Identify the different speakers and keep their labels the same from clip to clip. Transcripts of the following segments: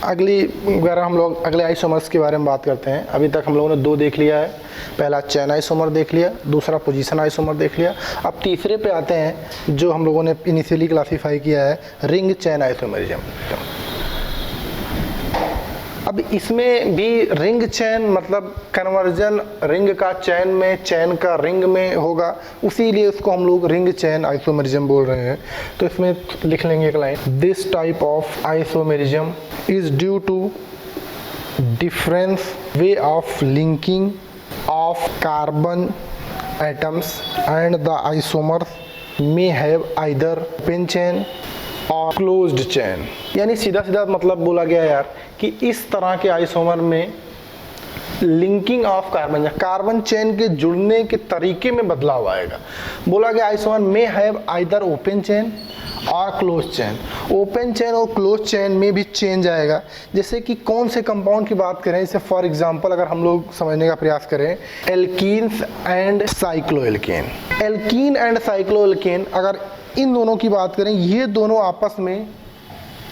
Speaker 1: अगली अगर हम लोग अगले आइसोमर्स के बारे में बात करते हैं, अभी तक हम लोगों ने दो देख लिया है। पहला चेन आइसोमर देख लिया, दूसरा पोजीशन आइसोमर देख लिया। अब तीसरे पे आते हैं जो हम लोगों ने इनिशियली क्लासीफाई किया है, रिंग चेन आइसोमरिज्म। अब इसमें भी रिंग चेन मतलब कन्वर्जन रिंग का चैन में, चैन का रिंग में होगा, उसीलिए उसको हम लोग रिंग चैन आइसोमरिज्म बोल रहे हैं। तो इसमें लिख लेंगे एक line, this type of isomerism is due to difference way of linking of carbon atoms and the isomers may have either open chain और क्लोज्ड चैन। यानी सीधा सीधा मतलब बोला गया यार कि इस तरह के आइसोमर में linking of carbon, carbon chain के जुड़ने के तरीके में बदलाव आएगा। बोला गया आइसोमर में हैव आइदर ओपन चेन और क्लोज चेन। ओपन चेन और क्लोज चेन में भी चेंज आएगा। जैसे कि कौन से कंपाउंड की बात करें, जैसे फॉर एग्जांपल अगर हम लोग समझने का प्रयास करें, alkenes and cycloalkane. Alkene and cycloalkane अगर इन दोनों की बात करें, ये दोनों आपस में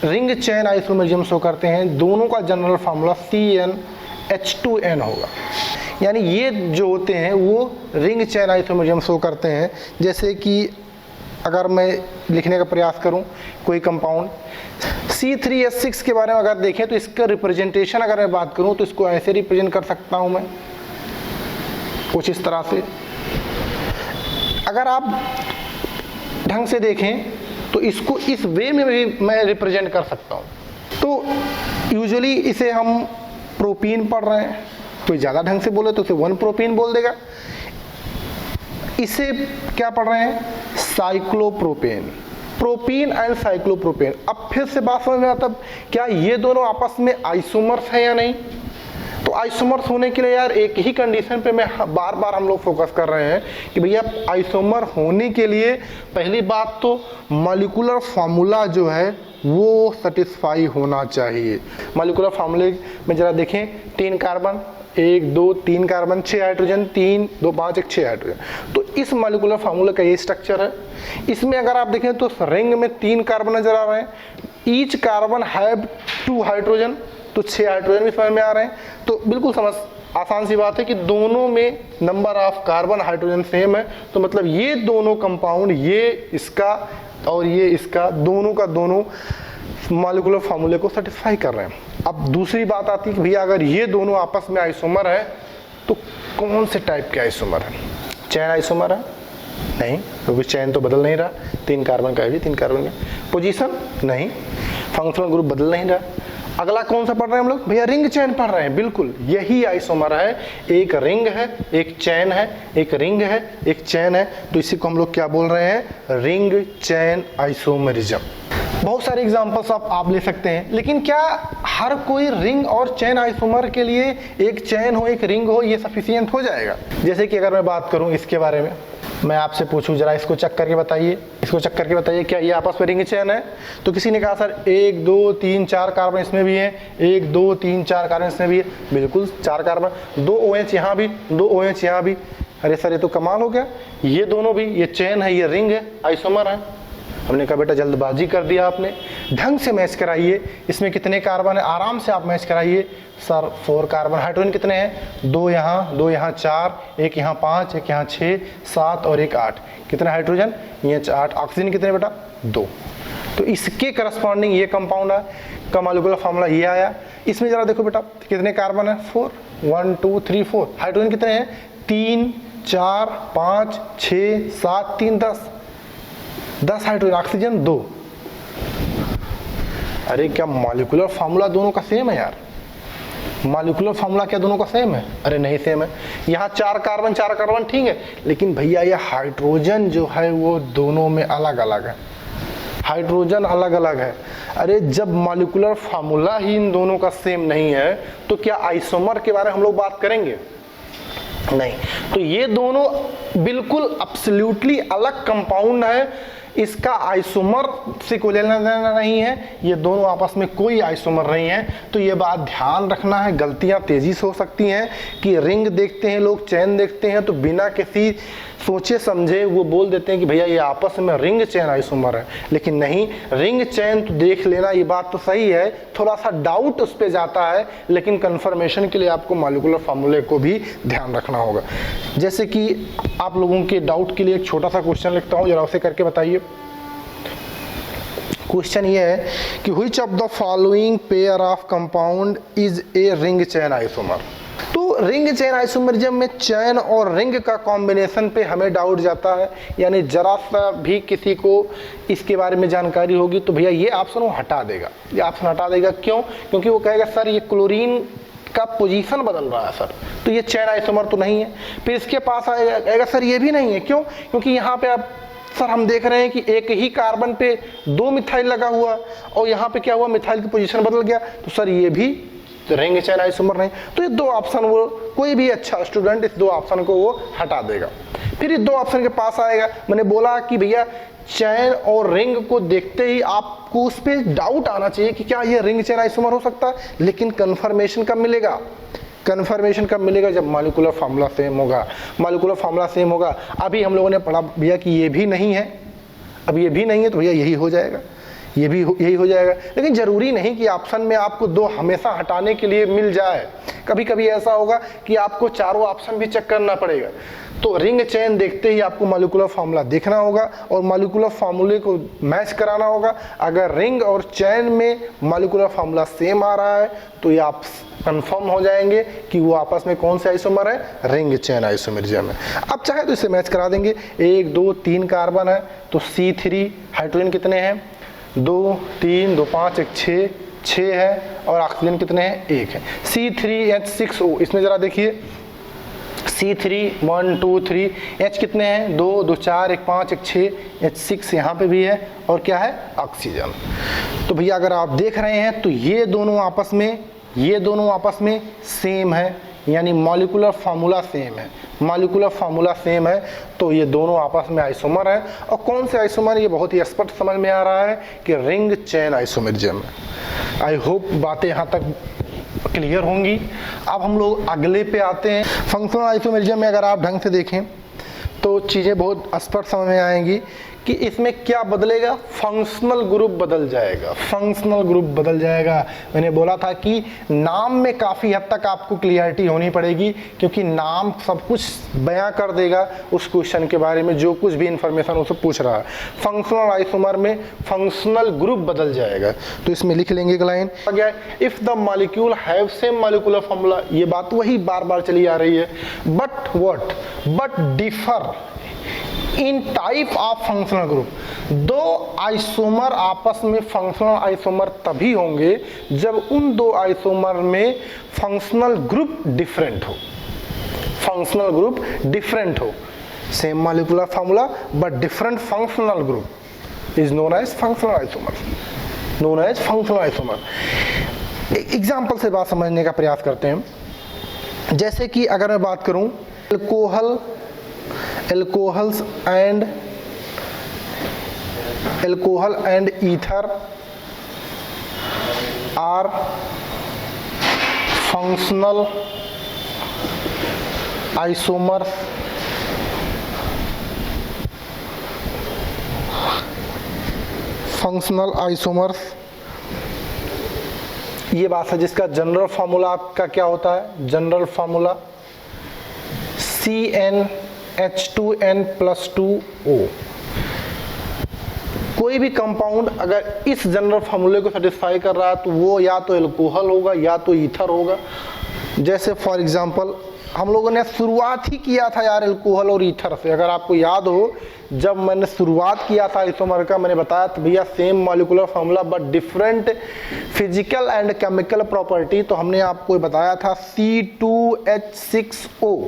Speaker 1: रिंग चेन आइसोमरिज्म शो करते हैं। दोनों का जनरल फार्मूला CnH2n होगा। यानी ये जो होते हैं वो रिंग चेन आइसोमरिज्म शो करते हैं। जैसे कि अगर मैं लिखने का प्रयास करूं कोई कंपाउंड C3H6 के बारे में अगर देखें तो इसका रिप्रेजेंटेशन अगर मैं बात करूं तो इसको ऐसे रिप्रेजेंट कर सकता हूं मैं, कुछ इस तरह से। अगर आप ढंग से देखें तो इसको इस वे में भी मैं रिप्रेजेंट कर सकता हूँ। तो यूजुअली इसे हम प्रोपीन पढ़ रहे हैं, कोई ज़्यादा ढंग से बोले तो इसे 1 प्रोपीन बोल देगा। इसे क्या पढ़ रहे हैं, साइक्लोप्रोपेन, प्रोपीन एंड साइक्लोप्रोपेन। अब फिर से बात समझ में आता, क्या ये दोनों आपस में आइसोमर्स हैं या नहीं? तो आइसोमर्स होने के लिए यार एक ही कंडीशन पे मैं बार बार हम लोग फोकस कर रहे हैं कि भैया आइसोमर होने के लिए पहली बात तो मॉलिक्यूलर फार्मूला जो है वो सेटिस्फाई होना चाहिए। मॉलिक्यूलर फार्मूले में जरा देखें, 3 कार्बन 1 2 3 कार्बन 6 हाइड्रोजन 3 2 5 1 6 हाइड्रोजन। तो इस मॉलिक्यूलर फार्मूले का ये स्ट्रक्चर है। इसमें अगर आप देखें तो रिंग में 3 कार्बन नजर आ रहे हैं, ईच कार्बन हैव 2 हाइड्रोजन, तो 6 हाइड्रोजन भी समझ में आ रहे हैं। तो बिल्कुल समझ आसान सी बात है कि दोनों में number of carbon hydrogen same है। तो मतलब ये दोनों कंपाउंड, ये इसका और ये इसका, दोनों का दोनों मॉलिक्यूलर फार्मूले को सेटिस्फाई कर रहे हैं। अब दूसरी बात आती है कि भैया अगर ये दोनों आपस में आइसोमर है तो कौन से टाइप के आइसोमर है? चैन आइसोमर है? नहीं, क्योंकि चैन तो बदल नहीं रहा, 3 कार्बन का है भी 3 कार्बन का। पोजीशन? नहीं, फंक्शनल ग्रुप बदल नहीं रहा। अगला कौन सा पढ़ रहे हैं हम लोग? भैया रिंग चैन पढ़ रहे हैं। बिल्कुल यही आइसोमर है, एक रिंग है, एक चैन है, एक रिंग है, एक चैन है। तो इसी को हम लोग क्या बोल रहे हैं? रिंग चैन आइसोमरिज्म। बहुत सारे एग्जांपल्स आप ले सकते हैं, लेकिन क्या हर कोई रिंग और चैन आइसोमर के लिए एक चैन हो एक रिंग हो ये सफिशिएंट हो जाएगा? जैसे कि अगर मैं बात करूं इसके बारे में, मैं आपसे पूछूं जरा इसको चेक करके बताइए, इसको चेक करके बताइए क्या ये आपस में रिंग चैन है? तो किसी ने कहा सर 1 2 3 4 कार्बन इसमें भी है, 1 2 3 4 कार्बन इसमें भी है। बिल्कुल 4 कार्बन, 2 OH यहाँ भी, 2 OH यहाँ भी। अरे सर ये तो कमाल हो गया, ये दोनों भी, ये चैन है, ये रिंग है, आइसोमर है। हमने कहा बेटा जल्दबाजी कर दिया आपने, ढंग से मैच कराइए। इसमें कितने कार्बन है आराम से आप मैच कराइए। सर 4 कार्बन, हाइड्रोजन कितने हैं? 2 यहाँ 2 यहाँ 4, 1 यहाँ 5, 1 यहाँ 6 7 और 1 8। कितने हाइड्रोजन? ये 8। ऑक्सीजन कितने बेटा? 2। तो इसके करस्पॉन्डिंग ये कंपाउंड है का मॉलिक्यूलर फार्मूला ये आया। इसमें जरा देखो बेटा कितने कार्बन है? 4, 1 2 3 4। हाइड्रोजन कितने हैं? 3 4 5 6 7 3 10 हाइड्रोजन। ऑक्सीजन 2। अरे क्या मॉलिक्यूलर फार्मूला दोनों का सेम है यार? मॉलिक्यूलर फार्मूला क्या दोनों का सेम है? अरे नहीं सेम है। यहाँ 4 कार्बन ठीक है, लेकिन भैया ये हाइड्रोजन जो है वो दोनों में अलग अलग है, हाइड्रोजन अलग अलग है। अरे जब मॉलिक्यूलर फार्मूला ही इन दोनों का सेम नहीं है तो क्या आइसोमर के बारे में हम लोग बात करेंगे? नहीं। तो ये दोनों बिल्कुल एब्सोल्युटली अलग कंपाउंड है। इसका आइसोमर से कोई लेना देना नहीं है, ये दोनों आपस में कोई आइसोमर नहीं है। तो ये बात ध्यान रखना है, गलतियां तेजी से हो सकती हैं कि रिंग देखते हैं लोग, चैन देखते हैं तो बिना किसी सोचे समझे वो बोल देते हैं कि भैया ये आपस में रिंग चैन आइसोमर है, लेकिन नहीं, रिंग चैन तो देख लेना, ये बात तो सही है, थोड़ा सा डाउट उस पर जाता है, लेकिन कंफर्मेशन के लिए आपको मॉलिक्यूलर फार्मूले को भी ध्यान रखना होगा। जैसे कि आप लोगों के डाउट के लिए एक छोटा सा क्वेश्चन लिखता हूँ, जरा उसे करके बताइए। क्वेश्चन ये है कि which of the following pair of compound is a ring chain isomer. तो रिंग चैन आइसोमरिज्म में चैन और रिंग का कॉम्बिनेशन पे हमें डाउट जाता है, यानी जरा सा भी किसी को इसके बारे में जानकारी होगी तो भैया ये ऑप्शन वो हटा देगा, ये ऑप्शन हटा देगा। क्यों? क्योंकि वो कहेगा सर ये क्लोरीन का पोजीशन बदल रहा है सर, तो ये चैन आइसोमर तो नहीं है। फिर इसके पास आएगा सर ये भी नहीं है। क्यों? क्योंकि यहाँ पे आप सर हम देख रहे हैं कि एक ही कार्बन पे 2 मिथाइल लगा हुआ और यहाँ पे क्या हुआ, मिथाइल की पोजीशन बदल गया, तो सर ये भी रिंग चैन आइसोमर नहीं। तो ये 2 ऑप्शन वो कोई भी अच्छा स्टूडेंट इस 2 ऑप्शन को वो हटा देगा। फिर ये 2 ऑप्शन के पास आएगा, मैंने बोला कि भैया चैन और रिंग को देखते ही आपको उस पर डाउट आना चाहिए कि क्या ये रिंग चैन आइसोमर हो सकता है, लेकिन कंफर्मेशन कब मिलेगा? कन्फर्मेशन कब मिलेगा? जब मॉलिक्यूलर फार्मूला सेम होगा। मॉलिक्यूलर फार्मूला सेम होगा। अभी हम लोगों ने पढ़ा भैया कि ये भी नहीं है, अब ये भी नहीं है तो भैया यही हो जाएगा, ये भी यही हो जाएगा। लेकिन जरूरी नहीं कि ऑप्शन में आपको 2 हमेशा हटाने के लिए मिल जाए, कभी कभी ऐसा होगा कि आपको चारों ऑप्शन भी चेक करना पड़ेगा। तो रिंग चैन देखते ही आपको मॉलिक्यूलर फार्मूला देखना होगा और मॉलिक्यूलर फार्मूले को मैच कराना होगा। अगर रिंग और चैन में मॉलिक्यूलर फार्मूला सेम आ रहा है तो ये आप कंफर्म हो जाएंगे कि वो आपस में कौन से आइसोमर है, रिंग चैन आइसोमरिज्म है। अब चाहे तो इसे मैच करा देंगे, 1 2 3 कार्बन है तो C3 हाइड्रोजन कितने हैं, 2 3 2 5 1 6 है और ऑक्सीजन कितने हैं, 1 है। C3H6O, इसमें जरा देखिए C3 1 2 3, H कितने हैं, 2 2 4 1 5 1 6, H6 यहाँ पे भी है और क्या है, ऑक्सीजन। तो भैया अगर आप देख रहे हैं तो ये दोनों आपस में सेम है, यानी मॉलिक्यूलर फार्मूला सेम है, मॉलिक्यूलर फार्मूला सेम है, तो ये दोनों आपस में आइसोमर है। और कौन से आइसोमर, ये बहुत ही स्पष्ट समझ में आ रहा है कि रिंग चैन आइसोमरिज्म है। आई होप बातें यहाँ तक क्लियर होंगी। अब हम लोग अगले पे आते हैं। फंक्शनल आइसोमरिज्म में अगर आप ढंग से देखें तो चीज़ें बहुत स्पष्ट समझ में आएंगी कि इसमें क्या बदलेगा, फंक्शनल ग्रुप बदल जाएगा, फंक्शनल ग्रुप बदल जाएगा। मैंने बोला था कि नाम में काफ़ी हद तक आपको क्लियरिटी होनी पड़ेगी, क्योंकि नाम सब कुछ बयां कर देगा उस क्वेश्चन के बारे में, जो कुछ भी इंफॉर्मेशन उससे पूछ रहा है। फंक्शनल आइसोमर में फंक्शनल ग्रुप बदल जाएगा, तो इसमें लिख लेंगे एक लाइन आ गया, if the molecule have same molecular formula. ये बात वही बार बार चली आ रही है, but differ in type of functional group. 2 isomer आपस में फंक्शनल आइसोमर तभी होंगे जब उन 2 आइसोमर में फंक्शनल ग्रुप डिफरेंट हो, फंक्शनल ग्रुप डिफरेंट हो। Same molecular formula but different functional group is known as functional isomer, known as functional isomer. Example से बात समझने का प्रयास करते हैं। जैसे कि अगर मैं बात करूं alcohol and ether are functional isomers ये बात है जिसका जनरल फार्मूला आपका क्या होता है, जनरल फार्मूला CnH2n+2O। कोई भी कंपाउंड अगर इस जनरल फार्मूले को सेटिस्फाई कर रहा है तो वो या तो एल्कोहल होगा या तो ईथर होगा। जैसे फॉर एग्जांपल हम लोगों ने शुरुआत ही किया था यार एल्कोहल और ईथर से। अगर आपको याद हो जब मैंने शुरुआत किया था आइसोमर का, मैंने बताया तो भैया same molecular formula but different physical and chemical property. तो हमने आपको बताया था C2H6O,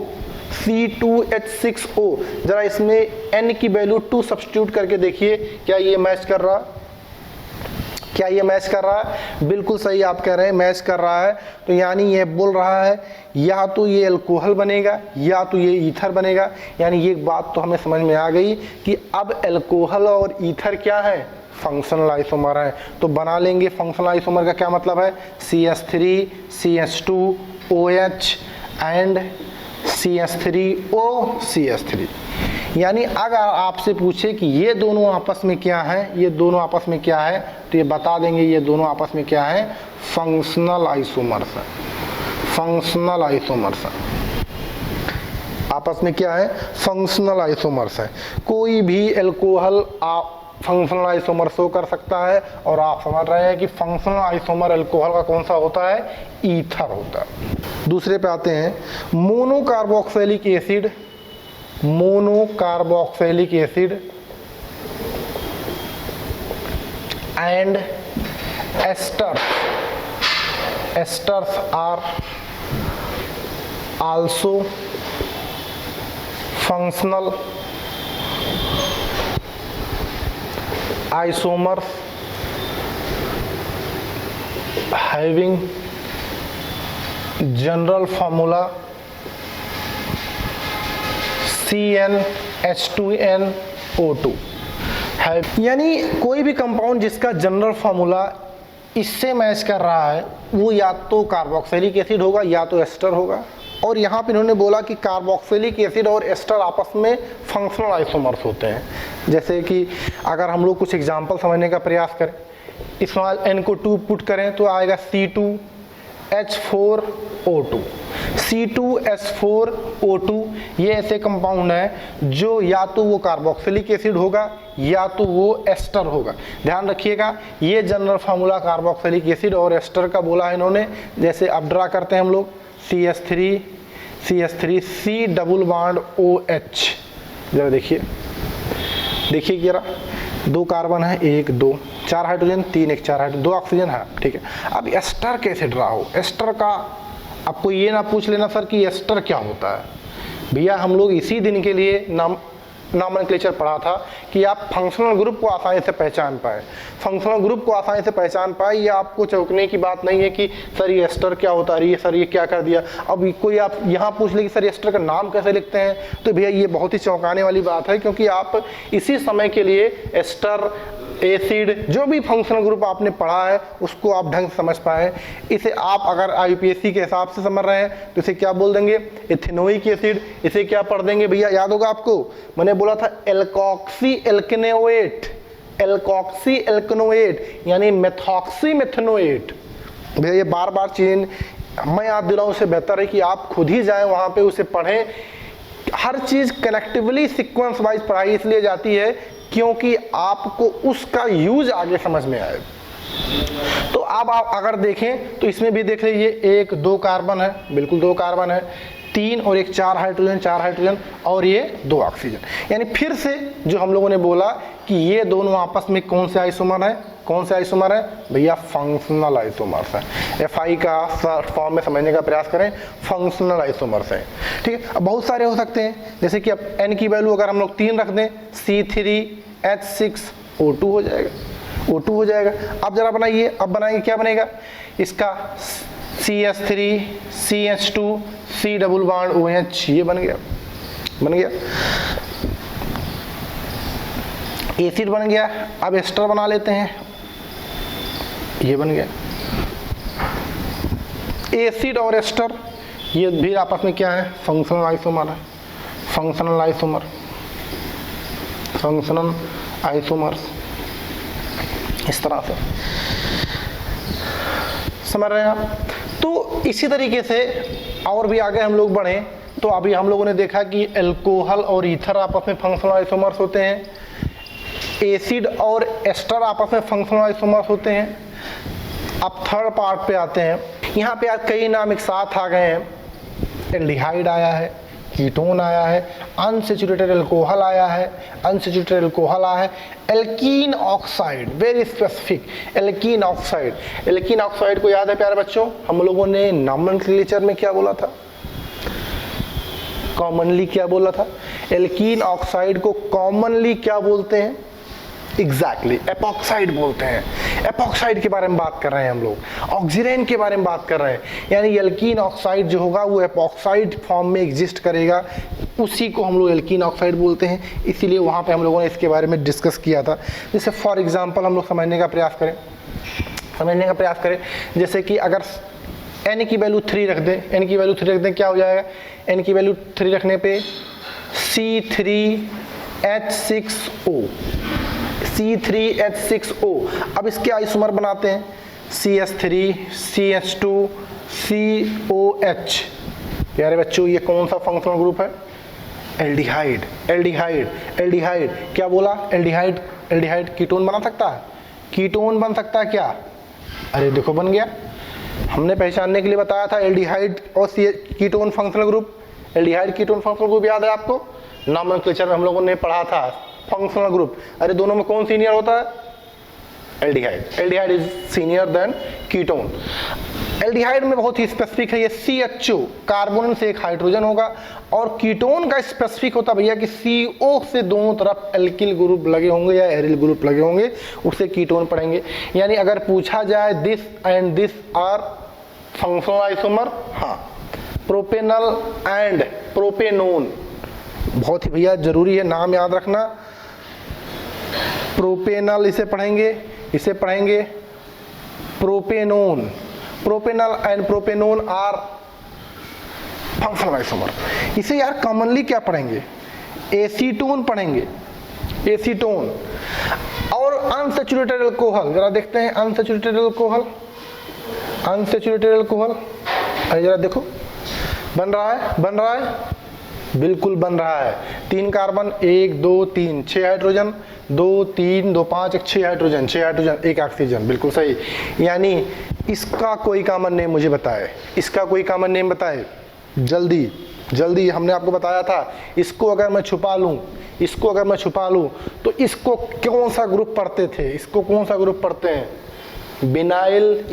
Speaker 1: C2H6O। जरा इसमें N की वैल्यू 2 सब्स्टिट्यूट करके देखिए क्या ये मैच कर रहा। क्या ये मैच कर रहा है? बिल्कुल सही आप कह रहे हैं, मैच कर रहा है। तो यानी ये बोल रहा है या तो ये अल्कोहल बनेगा या तो ये ईथर बनेगा। यानी ये बात तो हमें समझ में आ गई कि अब अल्कोहल और ईथर क्या है? फंक्शनल आइसोमर है। तो बना लेंगे। फंक्शनल आइसोमर का क्या मतलब है? CH3 CH2 OH and CH3O CH3। यानी अगर आपसे पूछे कि ये दोनों आपस में क्या है, ये दोनों आपस में क्या है, तो ये बता देंगे ये दोनों आपस में क्या है? फंक्शनल आइसोमर्स है। फंक्शनल आइसोमर्स है, आपस में क्या है? फंक्शनल आइसोमर्स है। कोई भी एल्कोहल आप फंक्शनल आइसोमर शो कर सकता है, और आप समझ रहे हैं कि फंक्शनल आइसोमर अल्कोहल का कौन सा होता है? ईथर होता है। दूसरे पे आते हैं, monocarboxylic acid, monocarboxylic acid and esters, esters are also functional isomers having general formula CnH2nO2 है। यानी कोई भी कंपाउंड जिसका जनरल फार्मूला इससे मैच कर रहा है वो या तो कार्बोक्सिलिक एसिड होगा या तो एस्टर होगा। और यहाँ पे इन्होंने बोला कि कार्बोक्सिलिक एसिड और एस्टर आपस में फंक्शनल आइसोमर्स होते हैं। जैसे कि अगर हम लोग कुछ एग्जांपल समझने का प्रयास करें, स्मॉल n को 2 पुट करें तो आएगा C2H4O2। C2H4O2 ये ऐसे कंपाउंड है जो या तो वो कार्बोक्सिलिक एसिड होगा या तो वो एस्टर होगा। ध्यान रखिएगा, ये जनरल फार्मूला कार्बोक्सिलिक एसिड और एस्टर का बोला है इन्होंने। जैसे अब ड्रा करते हैं हम लोग, CH3 C double bond OH। जरा देखिए, देखिए जरा, 2 कार्बन है, 1 2 4 हाइड्रोजन, 3 1 4 हाइड्रोजन, 2 ऑक्सीजन है, ठीक है। अब एस्टर कैसे ड्रा हो? एस्टर का आपको ये ना पूछ लेना सर कि एस्टर क्या होता है। भैया हम लोग इसी दिन के लिए नॉमेनक्लेचर पढ़ा था कि आप फंक्शनल ग्रुप को आसानी से पहचान पाए। फंक्शनल ग्रुप को आसानी से पहचान पाए, ये आपको चौंकने की बात नहीं है कि सर ये एस्टर क्या होता है, ये सर ये क्या कर दिया। अब कोई आप यहाँ पूछ ले कि सर एस्टर का नाम कैसे लिखते हैं, तो भैया ये बहुत ही चौंकाने वाली बात है, क्योंकि आप इसी समय के लिए एस्टर, एसिड, जो भी फंक्शनल ग्रुप आपने पढ़ा है उसको आप ढंग से समझ पाए। इसे आप अगर IUPAC के हिसाब से समझ रहे हैं तो इसे क्या बोल देंगे? Ethanoic acid. इसे क्या पढ़ देंगे भैया, याद होगा आपको, मैंने बोला था एल्कोक्सी एल्केनोएट, एल्कोक्सी एल्केनोएट यानी मेथॉक्सी मेथेनोएट। भैया ये बार बार चीज मैं याद दिलाऊं, उससे बेहतर है कि आप खुद ही जाएं वहां पे, उसे पढ़ें। हर चीज कनेक्टिवली सीक्वेंस वाइज पढ़ाई इसलिए जाती है क्योंकि आपको उसका यूज आगे समझ में आए। तो अब आप अगर देखें तो इसमें भी देख लीजिए, 1 2 कार्बन है, बिल्कुल 2 कार्बन है, 3 और 1 4 हाइड्रोजन और ये 2 ऑक्सीजन। यानी फिर से जो हम लोगों ने बोला कि ये दोनों आपस में कौन से आइसोमर है? कौन से आइसोमर है भैया? फंक्शनल आइसोमर्स है। FI का फॉर्म में समझने का प्रयास करें, फंक्शनल आइसोमर्स है, ठीक है। अब बहुत सारे हो सकते हैं, जैसे कि अब n की वैल्यू अगर हम लोग 3 रख दें, C3H6O2 हो जाएगा, O2 हो जाएगा। अब जरा बनाइए, अब बनाएंगे क्या बनेगा इसका? CH3 CH2 C double bond OH, ये बन गया, बन गया एसिड बन गया। अब एस्टर बना लेते हैं, ये बन गया एसिड और एस्टर, ये भी आपस में क्या है? फंक्शनल आइसोमर है। फंक्शनल आइसोमर, फंक्शनल आइसोमर इस तरह से समझ रहे हैं आप। तो इसी तरीके से और भी आगे हम लोग बढ़े तो अभी हम लोगों ने देखा कि अल्कोहल और ईथर आपस में फंक्शनल आइसोमर्स होते हैं, एसिड और एस्टर आपस में फंक्शनल आइसोमर्स होते हैं। अब थर्ड पार्ट पे आते हैं, यहाँ पे कई नाम एक साथ आ गए हैं। एल्डिहाइड आया है, कीटोन आया है, अनसैचुरेटेड अल्कोहल आया है, अनसैचुरेटेड अल्कोहल आया है, alkene oxide, very specific alkene oxide. Alkene oxide को याद है प्यारे बच्चों, हम लोगों ने नॉमेनक्लेचर में क्या बोला था? कॉमनली क्या बोला था? एल्कीन ऑक्साइड को कॉमनली क्या बोलते हैं? एग्जैक्टली एपॉक्साइड बोलते हैं। एपॉक्साइड के बारे में बात कर रहे हैं हम लोग, ऑक्सीजन के बारे में बात कर रहे हैं। यानी एल्कीन ऑक्साइड जो होगा वो एपॉक्साइड फॉर्म में एग्जिस्ट करेगा, उसी को हम लोग एल्कीन ऑक्साइड बोलते हैं। इसीलिए वहाँ पे हम लोगों ने इसके बारे में डिस्कस किया था। जैसे फॉर एग्जांपल हम लोग समझने का प्रयास करें, जैसे कि अगर n की वैल्यू 3 रख दें, क्या हो जाएगा? n की वैल्यू 3 रखने पे C3H6O। अब इसके आइसोमर बनाते हैं CH3, CH2, COH। प्यारे बच्चों, ये कौन सा फंक्शनल ग्रुप है? एल्डिहाइड। क्या बोला? एल्डिहाइड कीटोन बना सकता है? कीटोन बन सकता है क्या? अरे देखो बन गया। हमने पहचानने के लिए बताया था एल्डिहाइड और ketone functional group. Aldehyde ketone functional group याद है आपको? नॉमेनक्लेचर में हम लोगों ने पढ़ा था फंक्शनल ग्रुप। अरे दोनों में कौन सीनियर होता है? Aldehyde is senior then ketone. Aldehyde में बहुत ही स्पेसिफिक है ये CHO, कार्बन से एक हाइड्रोजन होगा। और कीटोन का स्पेसिफिक होता भैया कि CO से दोनों तरफ एल्किल ग्रुप लगे होंगे या एरिल ग्रुप लगे होंगे, उसे कीटोन पढ़ेंगे। यानी अगर पूछा जाए this and this are functional isomer, हाँ। प्रोपेनल एंड प्रोपेनोन, बहुत ही भैया जरूरी है, नाम याद रखना। प्रोपेनल इसे पढ़ेंगे propanone. Propanal and propanone are functional isomer. इसे यार कॉमनली क्या पढ़ेंगे? एसीटोन पढ़ेंगे, एसीटोन। और अनसैचुरेटेड अल्कोहल, जरा देखते हैं अनसैचुरेटेड अल्कोहल। अरे जरा देखो, बन रहा है, बिल्कुल बन रहा है। 3 कार्बन, 1 2 3 6 हाइड्रोजन, 2 3 2 5 6 हाइड्रोजन, 1 ऑक्सीजन, बिल्कुल सही। यानी इसका कोई कॉमन नेम मुझे बताए, जल्दी। हमने आपको बताया था इसको अगर मैं छुपा लूं तो इसको कौन सा ग्रुप पढ़ते हैं? बिनाइल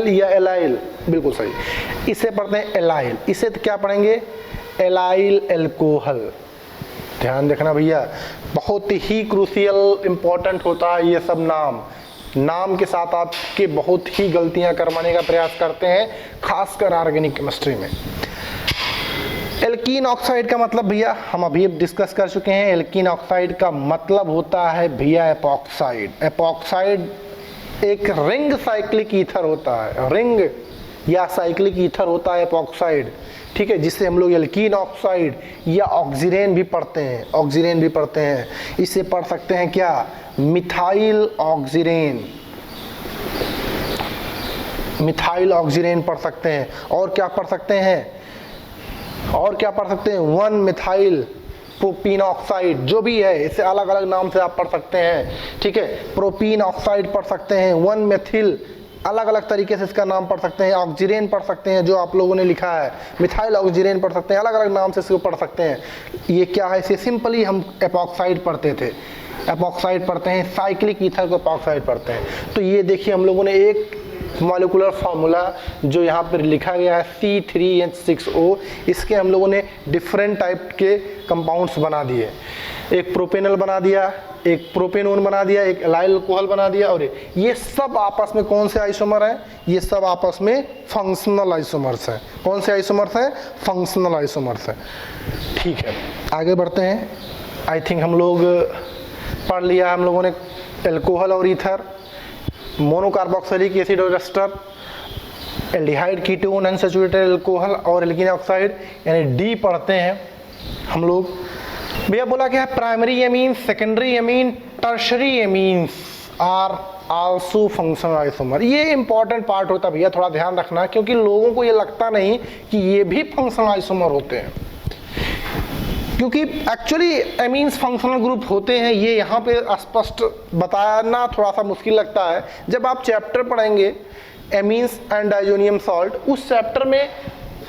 Speaker 1: या एलाइल, बिल्कुल सही। इसे पढ़ते हैं एलाइल। इसे तो क्या पढ़ेंगे? Allyl alcohol. ध्यान देखना भैया, बहुत ही क्रूशियल इंपॉर्टेंट होता है ये सब नाम के साथ आपके बहुत ही गलतियां करवाने का प्रयास करते हैं, खासकर ऑर्गेनिक केमिस्ट्री में। एल्कीन ऑक्साइड का मतलब भैया हम अभी डिस्कस कर चुके हैं। एल्कीन ऑक्साइड का मतलब होता है भैया एपॉक्साइड एक रिंग साइक्लिक ईथर होता है, रिंग या साइक्लिक ईथर होता है एपॉक्साइड, ठीक है, जिससे हम लोग एल्कीन ऑक्साइड या ऑक्सीजन भी पढ़ते हैं। इसे पढ़ सकते हैं क्या? मिथाइल ऑक्सीजन पढ़ सकते हैं। और क्या पढ़ सकते हैं? 1 मिथाइल प्रोपीन ऑक्साइड, जो भी है इसे अलग अलग नाम से आप पढ़ सकते हैं, ठीक है। प्रोपीन ऑक्साइड पढ़ सकते हैं, 1 मेथिल, अलग अलग तरीके से इसका नाम पढ़ सकते हैं। ऑक्सीजन पढ़ सकते हैं जो आप लोगों ने लिखा है, मिथाइल ऑक्सीजन पढ़ सकते हैं, अलग अलग नाम से इसको पढ़ सकते हैं। ये क्या है? इसे सिंपली हम एपॉक्साइड पढ़ते हैं, साइक्लिक ईथर को एपॉक्साइड पढ़ते हैं। तो ये देखिए हम लोगों ने एक मॉलिक्यूलर फार्मूला जो यहाँ पर लिखा गया है C3H6O, इसके हम लोगों ने डिफरेंट टाइप के कंपाउंड्स बना दिए। एक प्रोपेनल बना दिया, एक प्रोपेनोन बना दिया, एक एलाइल अल्कोहल बना दिया। और ये सब आपस में कौन से आइसोमर हैं? ये सब आपस में फंक्शनल आइसोमर्स हैं। कौन से आइसोमर्स हैं? फंक्शनल आइसोमर्स हैं। ठीक है, आगे बढ़ते हैं। आई थिंक हम लोग पढ़ लिया हम लोगों ने एल्कोहल और ईथर, मोनोकार्बोक्सिलिक एसिड और ester, aldehyde ketone, unsaturated alcohol और एल्कीन ऑक्साइड, यानी डी पढ़ते हैं हम लोग। भैया बोला क्या है? Primary amine, secondary amine, tertiary amines are also functional isomer. ये इंपॉर्टेंट पार्ट होता है भैया, थोड़ा ध्यान रखना, क्योंकि लोगों को ये लगता नहीं कि ये भी फंक्शनल आइसोमर होते हैं, क्योंकि एक्चुअली एमीन्स फंक्शनल ग्रुप होते हैं। ये यहाँ पे स्पष्ट बताना थोड़ा सा मुश्किल लगता है। जब आप चैप्टर पढ़ेंगे एमीन्स एंड डाइजोनियम सॉल्ट, उस चैप्टर में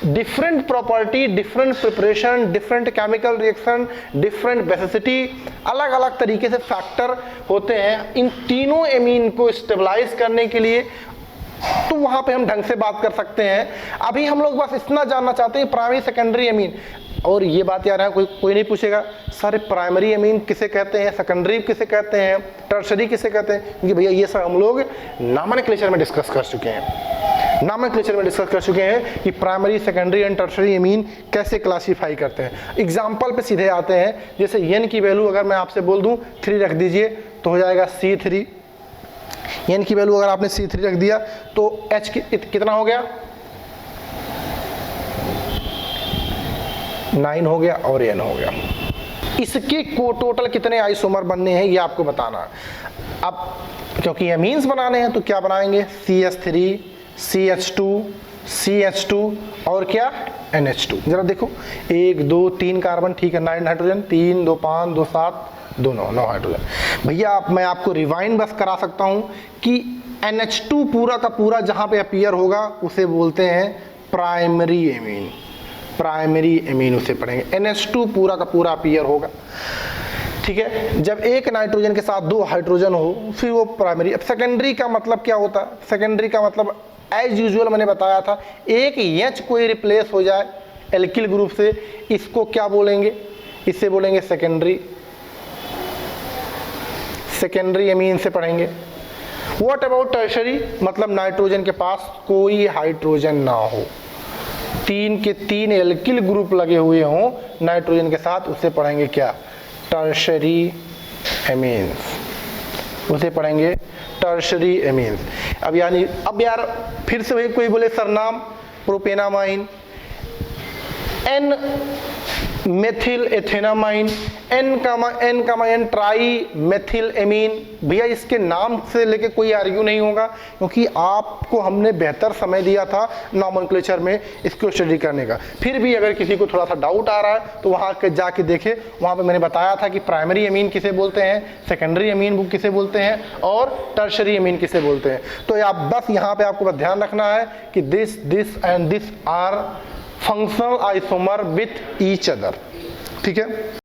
Speaker 1: different property, different preparation, different chemical reaction, different basicity, अलग अलग तरीके से फैक्टर होते हैं इन तीनों एमीन को स्टेबलाइज करने के लिए। तो वहां पे हम ढंग से बात कर सकते हैं। अभी हम लोग बस इतना जानना चाहते हैं प्राइमरी सेकेंडरी एमीन। और ये बात यार है, कोई नहीं पूछेगा सर प्राइमरी अमीन किसे कहते हैं, सेकेंडरी किसे कहते हैं, टर्शरी किसे कहते हैं, क्योंकि भैया ये सब हम लोग नॉमेनक्लेचर में डिस्कस कर चुके हैं। नॉमेनक्लेचर में डिस्कस कर चुके हैं कि प्राइमरी, सेकेंडरी एंड टर्शरी अमीन कैसे क्लासीफाई करते हैं। एग्जाम्पल पे सीधे आते हैं, जैसे एन की वैल्यू अगर मैं आपसे बोल दूं 3 रख दीजिए तो हो जाएगा C3। एन की वैल्यू अगर आपने C3 रख दिया तो H कितना हो गया, 9 हो गया और N हो गया। इसके को टोटल कितने आइसोमर बनने हैं ये आपको बताना। अब क्योंकि एमीन्स बनाने हैं तो क्या बनाएंगे, CH3, CH2, CH2 और क्या NH2। जरा देखो 1 2 3 कार्बन, ठीक है, 9 हाइड्रोजन, 3 2 5 2 7 2 9 हाइड्रोजन। भैया मैं आपको रिवाइंड बस करा सकता हूं कि NH2 पूरा का पूरा जहां पे अपीयर होगा उसे बोलते हैं प्राइमरी एमीन। प्राइमरी एमीन उसे पढ़ेंगे, NH2 पूरा का पूरा अपीयर होगा, ठीक है। जब एक नाइट्रोजन के साथ 2 हाइड्रोजन हो फिर वो प्राइमरी। अब सेकेंडरी का मतलब क्या होता है, सेकेंडरी का मतलब एज यूजुअल मैंने बताया था, एक H कोई रिप्लेस हो जाए एल्किल ग्रुप से, इसको क्या बोलेंगे, इससे बोलेंगे सेकेंडरी, सेकेंडरी एमीन से पढ़ेंगे। व्हाट अबाउट टर्शरी, मतलब नाइट्रोजन के पास कोई हाइड्रोजन ना हो, 3 के 3 एल्किल ग्रुप लगे हुए हों नाइट्रोजन के साथ, उसे पढ़ेंगे क्या, टर्शरी एमीन्स, उसे पढ़ेंगे टर्शरी एमीन्स। अब यार फिर से वही कोई बोले सरनाम, propanamine, N methyl ethanamine, N tri methyl amine. भैया इसके नाम से लेके कोई आर्ग्यू नहीं होगा, क्योंकि आपको हमने बेहतर समय दिया था नॉमेनक्लेचर में इसको स्टडी करने का। फिर भी अगर किसी को थोड़ा सा डाउट आ रहा है तो वहाँ के जाके देखे, वहाँ पे मैंने बताया था कि प्राइमरी एमीन किसे बोलते हैं, सेकेंडरी एमीन किसे बोलते हैं और टर्शरी एमीन किसे बोलते हैं। तो आप बस यहाँ पे आपको बस ध्यान रखना है कि this and this are functional isomer with each other, ठीक है।